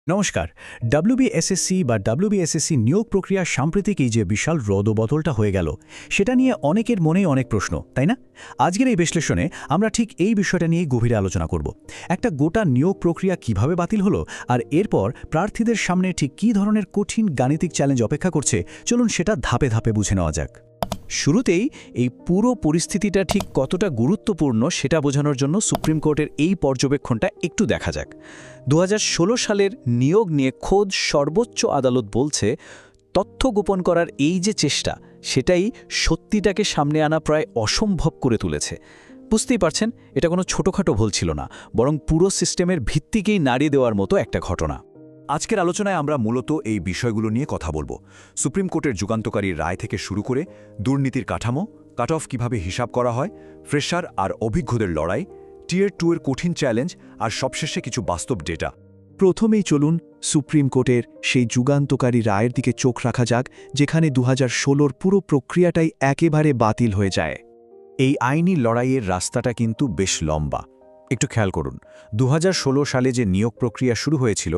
নমস্কার। ডব্লিউবিএসএসসি বা ডব্লিউবিএসএসসি নিয়োগ প্রক্রিয়া সাম্প্রতিক এই যে বিশাল রদবদলটা হয়ে গেল, সেটা নিয়ে অনেকের মনেই অনেক প্রশ্ন, তাই না? আজকের এই বিশ্লেষণে আমরা ঠিক এই বিষয়টা নিয়ে গভীরে আলোচনা করব। একটা গোটা নিয়োগ প্রক্রিয়া কিভাবে বাতিল হলো, আর এরপর প্রার্থীদের সামনে ঠিক কী ধরনের কঠিন গাণিতিক চ্যালেঞ্জ অপেক্ষা করছে, চলুন সেটা ধাপে ধাপে বুঝে নেওয়া যাক। শুরুতেই এই পুরো পরিস্থিতিটা ঠিক কতটা গুরুত্বপূর্ণ সেটা বোঝানোর জন্য সুপ্রিম কোর্টের এই পর্যবেক্ষণটা একটু দেখা যাক। ২০১৬ সালের নিয়োগ নিয়ে খোদ সর্বোচ্চ আদালত বলছে, তথ্য গোপন করার এই যে চেষ্টা, সেটাই সত্যিটাকে সামনে আনা প্রায় অসম্ভব করে তুলেছে। বুঝতেই পারছেন, এটা কোনো ছোটোখাটো ভুল ছিল না, বরং পুরো সিস্টেমের ভিত্তিকেই নাড়িয়ে দেওয়ার মতো একটা ঘটনা। আজকের আলোচনায় আমরা মূলত এই বিষয়গুলো নিয়ে কথা বলবো। সুপ্রিম কোর্টের যুগান্তকারী রায় থেকে শুরু করে দুর্নীতির কাঠামো, কাট অফ কীভাবে হিসাব করা হয়, ফ্রেশার আর অভিজ্ঞদের লড়াই, টিয়ার 2 এর কঠিন চ্যালেঞ্জ, আর সবশেষে কিছু বাস্তব ডেটা। প্রথমেই চলুন সুপ্রিম কোর্টের সেই যুগান্তকারী রায়ের দিকে চোখ রাখা যাক, যেখানে ২০১৬ পুরো প্রক্রিয়াটাই একেবারে বাতিল হয়ে যায়। এই আইনি লড়াইয়ের রাস্তাটা কিন্তু বেশ লম্বা। একটু খেয়াল করুন, ২০১৬ সালে যে নিয়োগ প্রক্রিয়া শুরু হয়েছিল,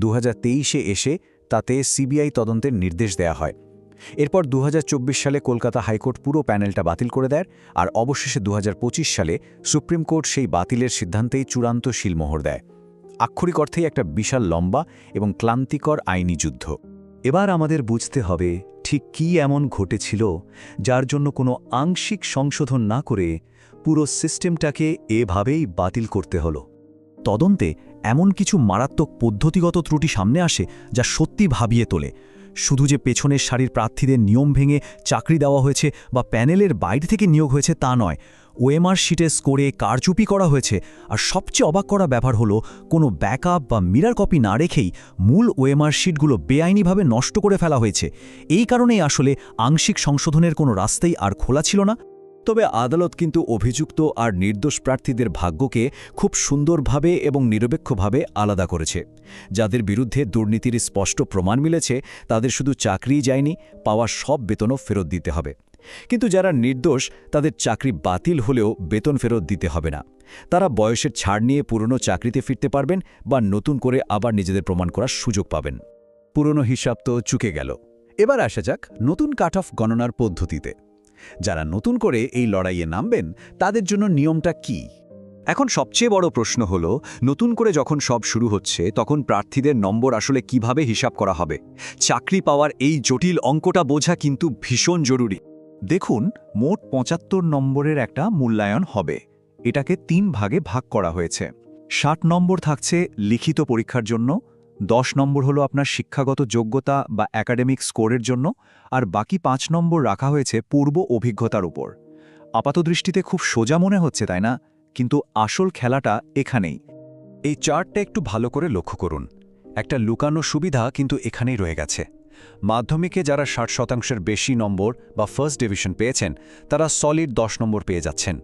২০২৩-এ এসে তাতে সিবিআই তদন্তের নির্দেশ দেয়া হয়। এরপর ২০২৪ সালে কলকাতা হাইকোর্ট পুরো প্যানেলটা বাতিল করে দেয়, আর অবশেষে ২০২৫ সালে সুপ্রিম কোর্ট সেই বাতিলের সিদ্ধান্তেই চূড়ান্ত শিলমোহর দেয়। আক্ষরিক অর্থেই একটা বিশাল লম্বা এবং ক্লান্তিকর আইনি যুদ্ধ। এবার আমাদের বুঝতে হবে ঠিক কী এমন ঘটেছিল, যার জন্য কোনো আংশিক সংশোধন না করে পুরো সিস্টেমটাকে এভাবেই বাতিল করতে হলো। তদন্তে এমন কিছু মারাত্মক পদ্ধতিগত ত্রুটি সামনে আসে যা সত্যি ভাবিয়ে তোলে। শুধু যে পেছনের সারির প্রার্থীদের নিয়ম ভেঙে চাকরি দেওয়া হয়েছে বা প্যানেলের বাইরে থেকে নিয়োগ হয়েছে তা নয়, ওএমআর শিটে স্কোরে কারচুপি করা হয়েছে। আর সবচেয়ে অবাক করা ব্যাপার হলো, কোনো ব্যাকআপ বা মিরর কপি না রেখেই মূল ওএমআর শিটগুলো বেআইনিভাবে নষ্ট করে ফেলা হয়েছে। এই কারণেই আসলে আংশিক সংশোধনের কোনো রাস্তাই আর খোলা ছিল না। তবে আদালত কিন্তু অভিযুক্ত আর নির্দোষ প্রার্থীদের ভাগ্যকে খুব সুন্দরভাবে এবং নিরপেক্ষভাবে আলাদা করেছে। যাদের বিরুদ্ধে দুর্নীতির স্পষ্ট প্রমাণ মিলেছে, তাদের শুধু চাকরিই যায়নি, পাওয়া সব বেতনও ফেরত দিতে হবে। কিন্তু যারা নির্দোষ, তাদের চাকরি বাতিল হলেও বেতন ফেরত দিতে হবে না। তারা বয়সের ছাড় নিয়ে পুরনো চাকরিতে ফিরতে পারবেন বা নতুন করে আবার নিজেদের প্রমাণ করার সুযোগ পাবেন। পুরনো হিসাব তো চুকে গেল। এবার আসা যাক নতুন কাট অফ গণনার পদ্ধতিতে। যারা নতুন করে এই লড়াইয়ে নামবেন, তাদের জন্য নিয়মটা কি? এখন সবচেয়ে বড় প্রশ্ন হলো, নতুন করে যখন সব শুরু হচ্ছে, তখন প্রার্থীদের নম্বর আসলে কিভাবে হিসাব করা হবে? চাকরি পাওয়ার এই জটিল অঙ্কটা বোঝা কিন্তু ভীষণ জরুরি। দেখুন, মোট ৭৫ নম্বরের একটা মূল্যায়ন হবে। এটাকে ৩ ভাগে ভাগ করা হয়েছে। ৬০ নম্বর থাকছে লিখিত পরীক্ষার জন্য, ১০ নম্বর হলো আপনার শিক্ষাগত যোগ্যতা বা একাডেমিক স্কোরের জন্য, আর বাকি ৫ নম্বর রাখা হয়েছে পূর্ব অভিজ্ঞতার উপর। আপাতদৃষ্টিতে খুব সোজা মনে হচ্ছে, তাই না? কিন্তু আসল খেলাটা এখানেই। এই চার্টটা একটু ভালো করে লক্ষ্য করুন। একটা লুকানো সুবিধা কিন্তু এখানেই রয়ে গেছে। মাধ্যমিকে যারা ৬০% বেশি নম্বর বা ফার্স্ট ডিভিশন পেয়েছেন, তারা সলিড ১০ নম্বর পেয়ে যাচ্ছেন।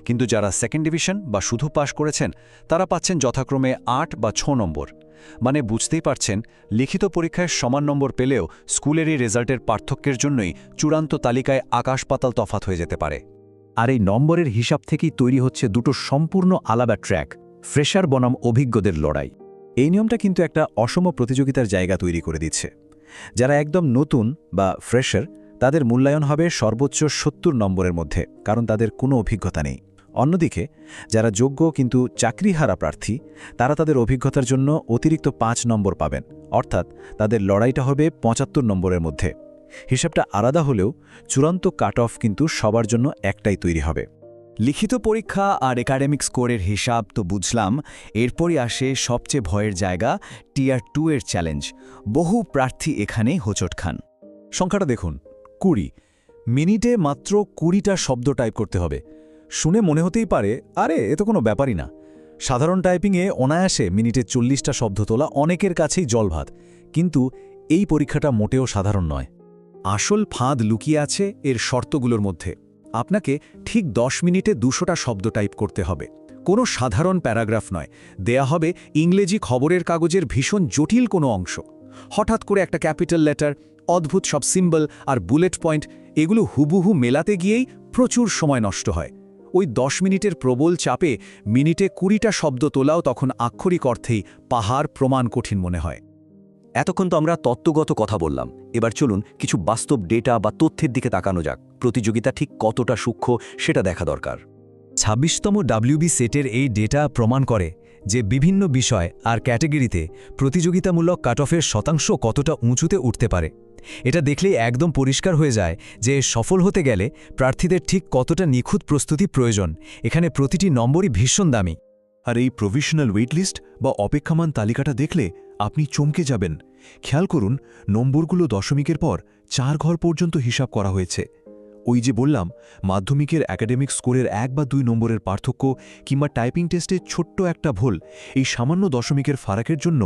কিন্তু যারা সেকেন্ড ডিভিশন বা শুধু পাশ করেছেন, তারা পাচ্ছেন যথাক্রমে ৮ বা ৬ নম্বর। মানে বুঝতেই পারছেন, লিখিত পরীক্ষায় সমান নম্বর পেলেও স্কুলেরই রেজাল্টের পার্থক্যের জন্যই চূড়ান্ত তালিকায় আকাশ পাতাল তফাৎ হয়ে যেতে পারে। আর এই নম্বরের হিসাব থেকেই তৈরি হচ্ছে দুটো সম্পূর্ণ আলাদা ট্র্যাক, ফ্রেশার বনাম অভিজ্ঞদের লড়াই। এই নিয়মটা কিন্তু একটা অসম প্রতিযোগিতার জায়গা তৈরি করে দিচ্ছে। যারা একদম নতুন বা ফ্রেশার, তাদের মূল্যায়ন হবে সর্বোচ্চ ৭০ নম্বরের মধ্যে, কারণ তাদের কোনো অভিজ্ঞতা নেই। অন্যদিকে যারা যোগ্য কিন্তু চাকরিহারা প্রার্থী, তারা তাদের অভিজ্ঞতার জন্য অতিরিক্ত ৫ নম্বর পাবেন, অর্থাৎ তাদের লড়াইটা হবে ৭৫ নম্বরের মধ্যে। হিসাবটা আলাদা হলেও চূড়ান্ত কাট অফ কিন্তু সবার জন্য একটাই তৈরি হবে। লিখিত পরীক্ষা আর একাডেমিক স্কোরের হিসাব তো বুঝলাম। এরপরই আসে সবচেয়ে ভয়ের জায়গা, টিয়ার 2 এর চ্যালেঞ্জ। বহু প্রার্থী এখানেই হোঁচট খান। সংখ্যাটা দেখুন, ২০। মিনিটে মাত্র ২০টা শব্দ টাইপ করতে হবে। শুনে মনে হতেই পারে, আরে এ তো কোনো ব্যাপারই না। সাধারণ টাইপিংয়ে অনায়াসে মিনিটে ৪০টা শব্দ তোলা অনেকের কাছেই জলভাত। কিন্তু এই পরীক্ষাটা মোটেও সাধারণ নয়। আসল ফাঁদ লুকিয়ে আছে এর শর্তগুলোর মধ্যে। আপনাকে ঠিক ১০ মিনিটে ২০০টা শব্দ টাইপ করতে হবে। কোনো সাধারণ প্যারাগ্রাফ নয়, দেয়া হবে ইংরেজি খবরের কাগজের ভীষণ জটিল কোনো অংশ। হঠাৎ করে একটা ক্যাপিটাল লেটার, অদ্ভুত সব সিম্বল আর বুলেট পয়েন্ট, এগুলো হুবহু মেলাতে গিয়েই প্রচুর সময় নষ্ট হয়। ওই 10 মিনিটের প্রবল চাপে মিনিটে 20টা শব্দ তোলাও তখন আক্ষরিক অর্থেই পাহাড় প্রমাণ কঠিন মনে হয়। এতক্ষণ তো আমরা তত্ত্বগত কথা বললাম, এবার চলুন কিছু বাস্তব ডেটা বা তথ্যের দিকে তাকানো যাক। প্রতিযোগিতা ঠিক কতটা সূক্ষ্ম সেটা দেখা দরকার। 26তম WB সেটের এই ডেটা প্রমাণ করে যে বিভিন্ন বিষয় আর ক্যাটেগরিতে প্রতিযোগিতামূলক কাটঅফের শতাংশ কতটা উঁচুতে উঠতে পারে। এটা দেখলেই একদম পরিষ্কার হয়ে যায় যে সফল হতে গেলে প্রার্থীদের ঠিক কতটা নিখুঁত প্রস্তুতি প্রয়োজন। এখানে প্রতিটি নম্বরই ভীষণ দামি। আর এই প্রভিশনাল ওয়েটলিস্ট বা অপেক্ষামান তালিকাটা দেখলে আপনি চমকে যাবেন। খেয়াল করুন, নম্বরগুলো দশমিকের পর 4 ঘর পর্যন্ত হিসাব করা হয়েছে। ওই যে বললাম, মাধ্যমিকের একাডেমিক স্কোরের 1 বা 2 নম্বরের পার্থক্য কিংবা টাইপিং টেস্টে ছোট্ট একটা ভুল, এই সামান্য দশমিকের ফারাকের জন্য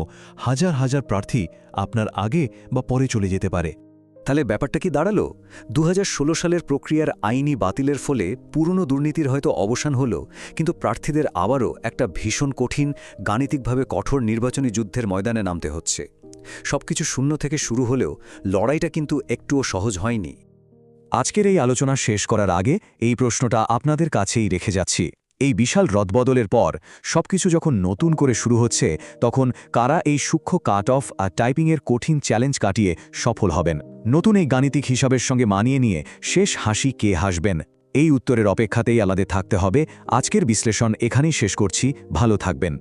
হাজার হাজার প্রার্থী আপনার আগে বা পরে চলে যেতে পারে। তাহলে ব্যাপারটা কি দাঁড়ালো? 2016 সালের প্রক্রিয়ার আইনি বাতিলের ফলে পুরনো দুর্নীতির হয়তো অবসান হলো, কিন্তু প্রার্থীদের আবারও একটা ভীষণ কঠিন, গাণিতিকভাবে কঠোর নির্বাচনী যুদ্ধের ময়দানে নামতে হচ্ছে। সবকিছু শূন্য থেকে শুরু হলেও লড়াইটা কিন্তু একটুও সহজ হয়নি। আজকের এই আলোচনা শেষ করার আগে এই প্রশ্নটা আপনাদের কাছেই রেখে যাচ্ছি। এই বিশাল রদবদলের পর সবকিছু যখন নতুন করে শুরু হচ্ছে, তখন কারা এই সূক্ষ্ম কাট অফ আর টাইপিংয়ের কঠিন চ্যালেঞ্জ কাটিয়ে সফল হবেন? নতুন এই গাণিতিক হিসাবের সঙ্গে মানিয়ে নিয়ে শেষ হাসি কে হাসবেন? এই উত্তরের অপেক্ষাতেই আমাদের থাকতে হবে। আজকের বিশ্লেষণ এখানেই শেষ করছি। ভালো থাকবেন।